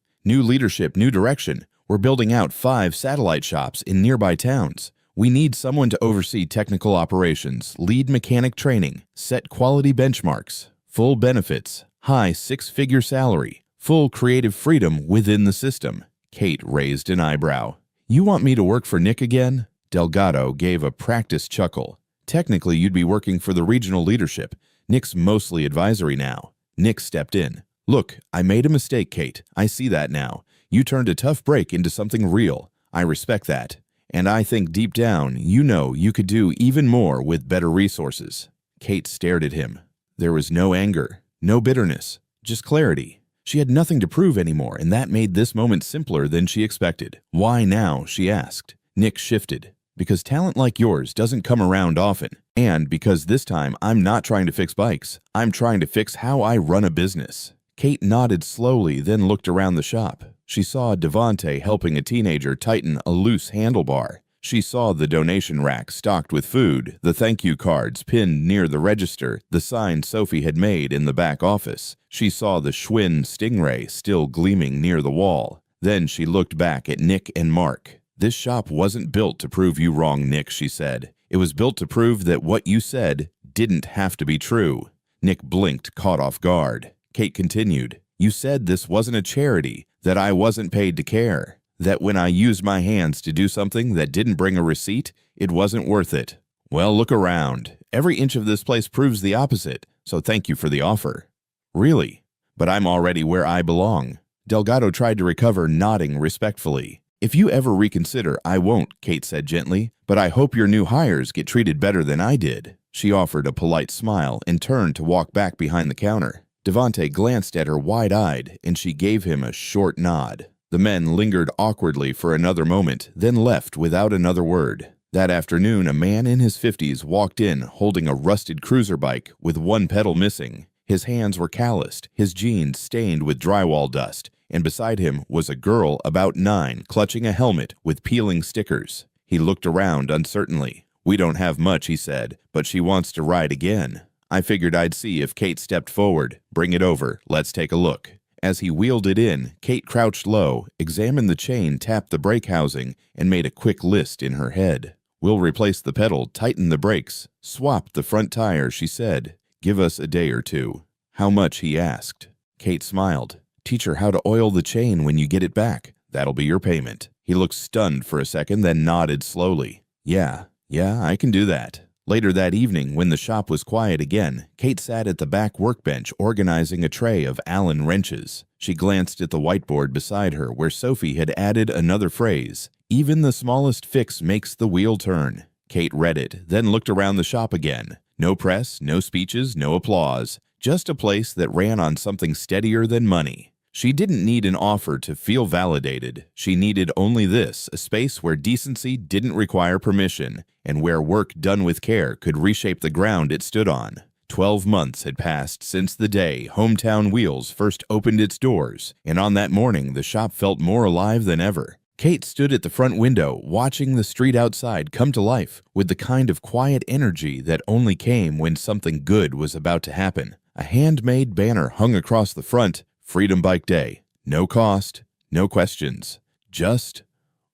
New leadership, new direction. We're building out 5 satellite shops in nearby towns. We need someone to oversee technical operations, lead mechanic training, set quality benchmarks, full benefits, high 6-figure salary, full creative freedom within the system." Kate raised an eyebrow. "You want me to work for Nick again?" Delgado gave a practiced chuckle. "Technically, you'd be working for the regional leadership. Nick's mostly advisory now." Nick stepped in. "Look, I made a mistake, Kate. I see that now. You turned a tough break into something real. I respect that. And I think deep down, you know you could do even more with better resources." Kate stared at him. There was no anger, no bitterness, just clarity. She had nothing to prove anymore, and that made this moment simpler than she expected. "Why now?" she asked. Nick shifted. "Because talent like yours doesn't come around often. And because this time I'm not trying to fix bikes. I'm trying to fix how I run a business." Kate nodded slowly, then looked around the shop. She saw Devante helping a teenager tighten a loose handlebar. She saw the donation rack stocked with food, the thank you cards pinned near the register, the sign Sophie had made in the back office. She saw the Schwinn Stingray still gleaming near the wall. Then she looked back at Nick and Mark. "This shop wasn't built to prove you wrong, Nick," she said. "It was built to prove that what you said didn't have to be true." Nick blinked, caught off guard. Kate continued, "You said this wasn't a charity, that I wasn't paid to care, that when I used my hands to do something that didn't bring a receipt, it wasn't worth it. Well, look around. Every inch of this place proves the opposite, so thank you for the offer." "Really? But I'm already where I belong." Delgado tried to recover, nodding respectfully. "If you ever reconsider, I won't," Kate said gently, "but I hope your new hires get treated better than I did." She offered a polite smile and turned to walk back behind the counter. Devante glanced at her wide-eyed, and she gave him a short nod. The men lingered awkwardly for another moment, then left without another word. That afternoon, a man in his 50s walked in holding a rusted cruiser bike with one pedal missing. His hands were calloused, his jeans stained with drywall dust, and beside him was a girl about 9 clutching a helmet with peeling stickers. He looked around uncertainly. "We don't have much," he said, "but she wants to ride again. I figured I'd see if Kate stepped forward. Bring it over. Let's take a look." As he wheeled it in, Kate crouched low, examined the chain, tapped the brake housing, and made a quick list in her head. "We'll replace the pedal, tighten the brakes, swap the front tire," she said. "Give us a day or 2. "How much?" he asked. Kate smiled. "Teach her how to oil the chain when you get it back. That'll be your payment." He looked stunned for a second, then nodded slowly. Yeah, I can do that. Later that evening, when the shop was quiet again, Kate sat at the back workbench organizing a tray of Allen wrenches. She glanced at the whiteboard beside her where Sophie had added another phrase, "Even the smallest fix makes the wheel turn." Kate read it, then looked around the shop again. No press, no speeches, no applause. Just a place that ran on something steadier than money. She didn't need an offer to feel validated. She needed only this, a space where decency didn't require permission, and where work done with care could reshape the ground it stood on. 12 months had passed since the day Hometown Wheels first opened its doors, and on that morning the shop felt more alive than ever. Kate stood at the front window, watching the street outside come to life with the kind of quiet energy that only came when something good was about to happen. A handmade banner hung across the front, Freedom Bike Day. No cost, no questions. Just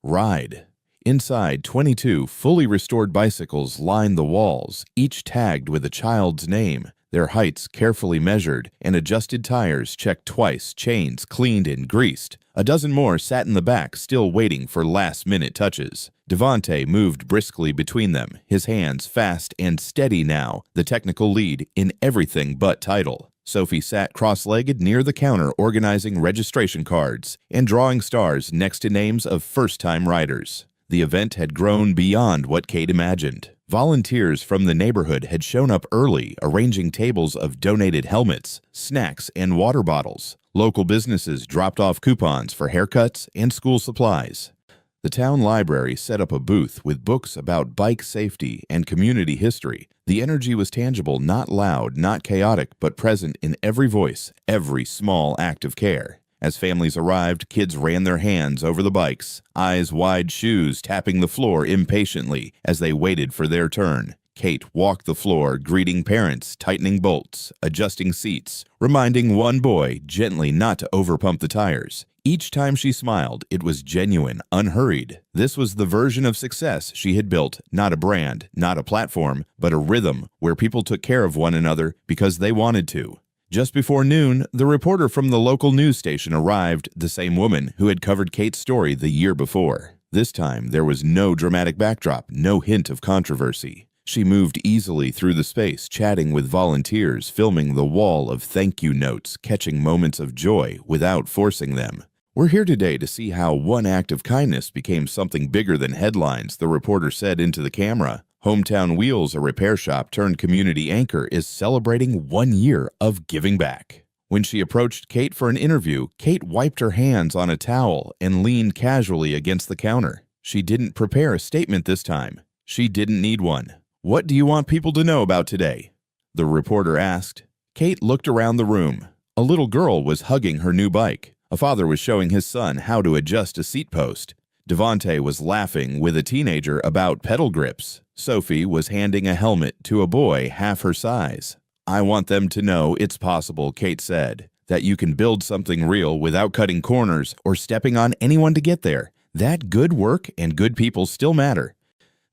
ride. Inside, 22 fully restored bicycles lined the walls, each tagged with a child's name, their heights carefully measured, and adjusted tires checked twice, chains cleaned and greased. A dozen more sat in the back, still waiting for last-minute touches. Devante moved briskly between them, his hands fast and steady now, the technical lead in everything but title. Sophie sat cross-legged near the counter organizing registration cards and drawing stars next to names of first-time riders. The event had grown beyond what Kate imagined. Volunteers from the neighborhood had shown up early, arranging tables of donated helmets, snacks, and water bottles. Local businesses dropped off coupons for haircuts and school supplies. The town library set up a booth with books about bike safety and community history. The energy was tangible, not loud, not chaotic, but present in every voice, every small act of care. As families arrived, kids ran their hands over the bikes, eyes wide, shoes tapping the floor impatiently as they waited for their turn. Kate walked the floor, greeting parents, tightening bolts, adjusting seats, reminding one boy gently not to overpump the tires. Each time she smiled, it was genuine, unhurried. This was the version of success she had built, not a brand, not a platform, but a rhythm where people took care of one another because they wanted to. Just before noon, the reporter from the local news station arrived, the same woman who had covered Kate's story the year before. This time, there was no dramatic backdrop, no hint of controversy. She moved easily through the space, chatting with volunteers, filming the wall of thank you notes, catching moments of joy without forcing them. "We're here today to see how one act of kindness became something bigger than headlines," the reporter said into the camera. Hometown Wheels, a repair shop turned community anchor, is celebrating 1 year of giving back. When she approached Kate for an interview, Kate wiped her hands on a towel and leaned casually against the counter. She didn't prepare a statement this time. She didn't need one. "What do you want people to know about today?" the reporter asked. Kate looked around the room. A little girl was hugging her new bike. A father was showing his son how to adjust a seat post. Devante was laughing with a teenager about pedal grips. Sophie was handing a helmet to a boy half her size. "I want them to know it's possible," Kate said, "that you can build something real without cutting corners or stepping on anyone to get there. That good work and good people still matter."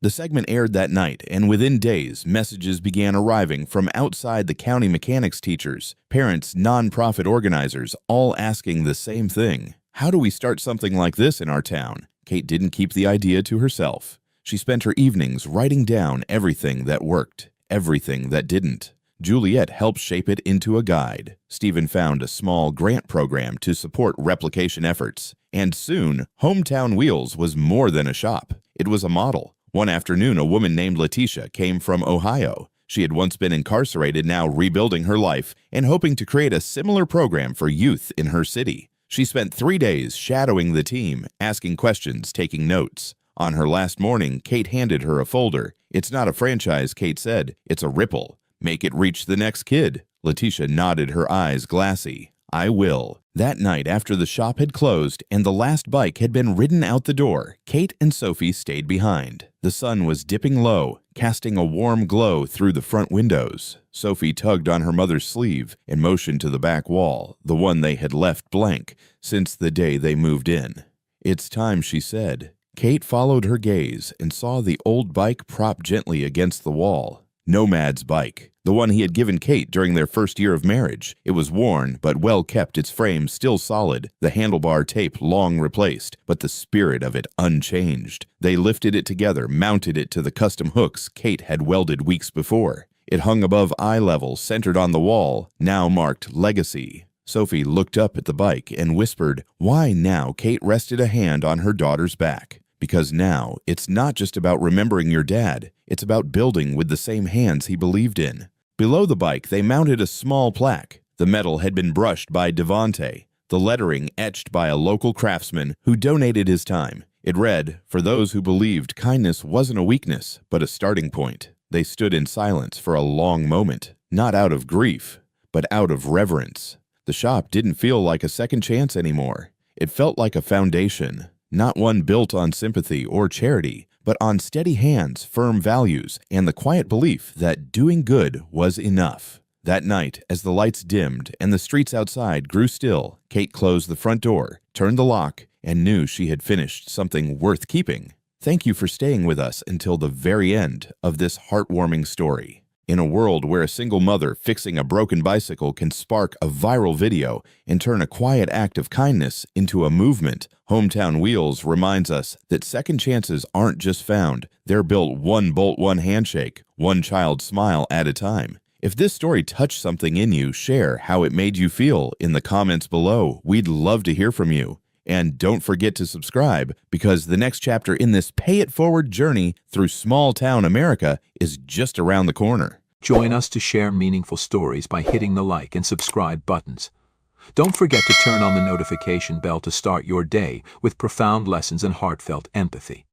The segment aired that night, and within days, messages began arriving from outside the county mechanics teachers, parents, nonprofit organizers, all asking the same thing. How do we start something like this in our town? Kate didn't keep the idea to herself. She spent her evenings writing down everything that worked, everything that didn't. Juliet helped shape it into a guide. Stephen found a small grant program to support replication efforts. And soon, Hometown Wheels was more than a shop. It was a model. One afternoon, a woman named Letitia came from Ohio. She had once been incarcerated, now rebuilding her life and hoping to create a similar program for youth in her city. She spent 3 days shadowing the team, asking questions, taking notes. On her last morning, Kate handed her a folder. "It's not a franchise," Kate said. "It's a ripple. Make it reach the next kid." Letitia nodded, her eyes glassy. "I will." That night, after the shop had closed and the last bike had been ridden out the door, Kate and Sophie stayed behind. The sun was dipping low, casting a warm glow through the front windows. Sophie tugged on her mother's sleeve and motioned to the back wall, the one they had left blank since the day they moved in. "It's time," she said. Kate followed her gaze and saw the old bike propped gently against the wall. Nomad's bike. the one he had given Kate during their first year of marriage. It was worn, but well kept, its frame still solid, the handlebar tape long replaced, but the spirit of it unchanged. They lifted it together, mounted it to the custom hooks Kate had welded weeks before. It hung above eye level, centered on the wall, now marked Legacy. Sophie looked up at the bike and whispered, "Why now?" Kate rested a hand on her daughter's back. Because now, it's not just about remembering your dad, it's about building with the same hands he believed in. Below the bike, they mounted a small plaque. The metal had been brushed by Devante, the lettering etched by a local craftsman who donated his time. It read, "For those who believed kindness wasn't a weakness, but a starting point." They stood in silence for a long moment, not out of grief, but out of reverence. The shop didn't feel like a second chance anymore. It felt like a foundation, not one built on sympathy or charity, but on steady hands, firm values, and the quiet belief that doing good was enough. That night, as the lights dimmed and the streets outside grew still, Kate closed the front door, turned the lock, and knew she had finished something worth keeping. Thank you for staying with us until the very end of this heartwarming story. In a world where a single mother fixing a broken bicycle can spark a viral video and turn a quiet act of kindness into a movement, Hometown Wheels reminds us that second chances aren't just found, they're built one bolt, one handshake, one child's smile at a time. If this story touched something in you, share how it made you feel in the comments below. We'd love to hear from you. And don't forget to subscribe, because the next chapter in this pay-it-forward journey through small-town America is just around the corner. Join us to share meaningful stories by hitting the like and subscribe buttons. Don't forget to turn on the notification bell to start your day with profound lessons and heartfelt empathy.